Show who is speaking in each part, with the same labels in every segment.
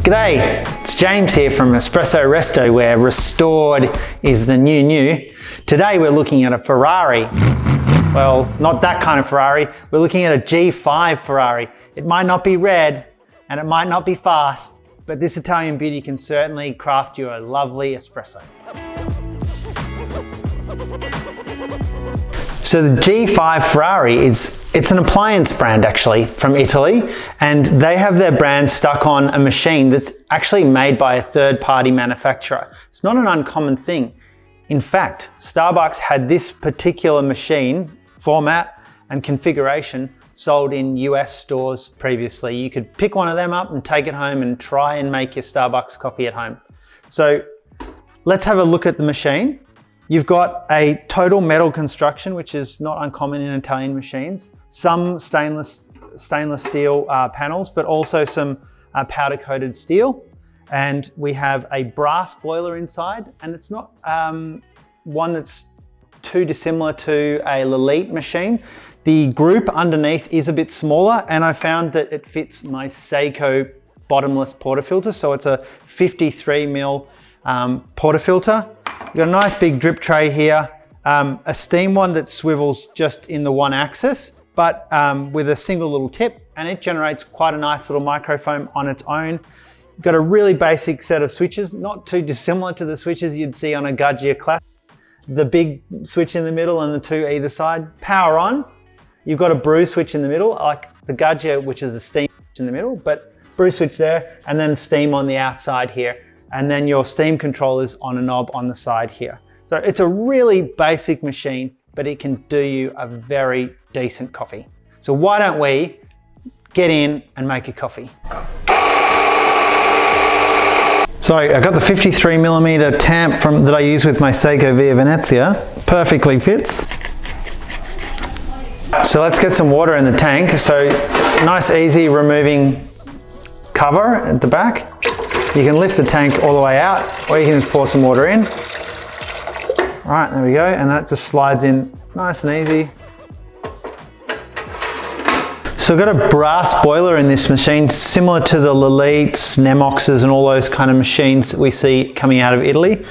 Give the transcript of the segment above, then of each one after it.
Speaker 1: G'day, it's James here from Espresso Resto, where restored is the new. Today we're looking at a Ferrari. Well, not that kind of Ferrari. We're looking at a G5 Ferrari. It might not be red and it might not be fast, but this Italian beauty can certainly craft you a lovely espresso. So the G5 Ferrari it's an appliance brand actually from Italy, and they have their brand stuck on a machine that's actually made by a third-party manufacturer. It's not an uncommon thing. In fact, Starbucks had this particular machine format and configuration sold in US stores previously. You could pick one of them up and take it home and try and make your Starbucks coffee at home. So let's have a look at the machine. You've got a total metal construction, which is not uncommon in Italian machines. Some stainless steel panels, but also some powder coated steel. And we have a brass boiler inside, and it's not one that's too dissimilar to a Lelite machine. The group underneath is a bit smaller, and I found that it fits my Seiko bottomless portafilter. So it's a 53 mil portafilter. You've got a nice big drip tray here, a steam one that swivels just in the one axis, but with a single little tip, and it generates quite a nice little microfoam on its own. You've got a really basic set of switches, not too dissimilar to the switches you'd see on a Gaggia Classic. The big switch in the middle and the two either side. Power on. You've got a brew switch in the middle, like the Gaggia, which is the steam switch in the middle, but brew switch there, and then steam on the outside here. And then your steam controller's on a knob on the side here. So it's a really basic machine, but it can do you a very decent coffee. So why don't we get in and make a coffee? So I got the 53 millimeter tamp that I use with my Seiko Via Venezia. Perfectly fits. So let's get some water in the tank. So nice, easy removing cover at the back. You can lift the tank all the way out, or you can just pour some water in. All right, there we go. And that just slides in nice and easy. So I've got a brass boiler in this machine, similar to the Lelites, Nemoxes, and all those kind of machines that we see coming out of Italy.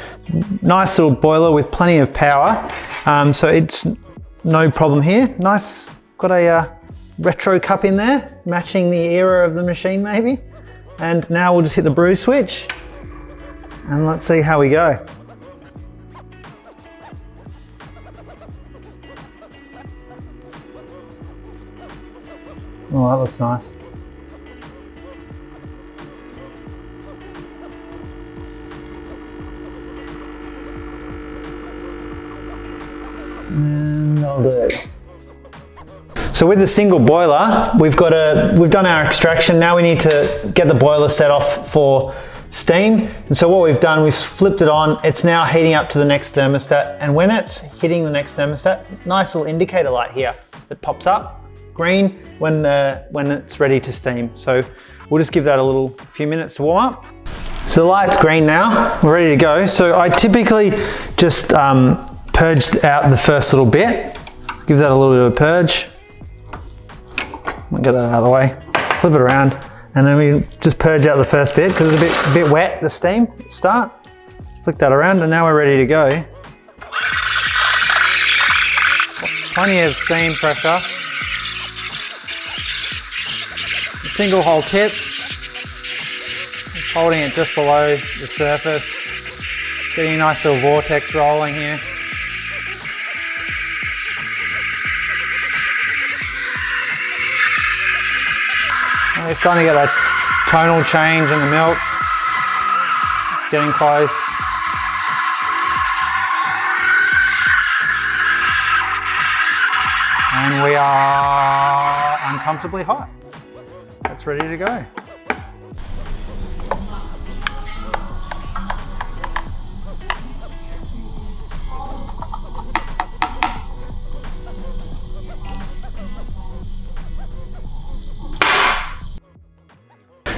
Speaker 1: Nice little boiler with plenty of power. So it's no problem here. Nice, got a retro cup in there, matching the era of the machine maybe. And now we'll just hit the brew switch and let's see how we go. Oh, that looks nice. And that'll do it. So with the single boiler, we've done our extraction. Now we need to get the boiler set off for steam. And so what we've done, we've flipped it on. It's now heating up to the next thermostat. And when it's hitting the next thermostat, nice little indicator light here that pops up, green when it's ready to steam. So we'll just give that a few minutes to warm up. So the light's green now, we're ready to go. So I typically just purge out the first little bit, give that a little bit of a purge. I'll get that out of the way, flip it around, and then we just purge out the first bit because it's a bit wet, the steam start. Flick that around, and now we're ready to go. Plenty of steam pressure. A single hole tip, holding it just below the surface, getting a nice little vortex rolling here. We're starting to get that tonal change in the milk. It's getting close. And we are uncomfortably hot. It's ready to go.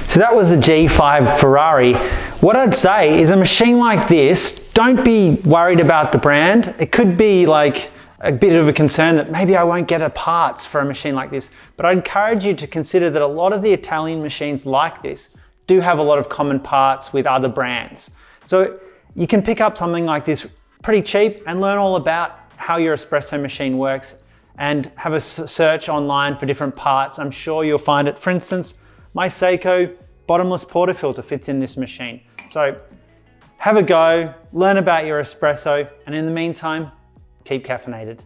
Speaker 1: So that was the G5 Ferrari. What I'd say is a machine like this, don't be worried about the brand. It could be like a bit of a concern that maybe I won't get a parts for a machine like this, but I encourage you to consider that a lot of the Italian machines like this do have a lot of common parts with other brands. So you can pick up something like this pretty cheap and learn all about how your espresso machine works and have a search online for different parts. I'm sure you'll find it. For instance, my Seiko bottomless portafilter fits in this machine. So have a go, learn about your espresso, and in the meantime, keep caffeinated.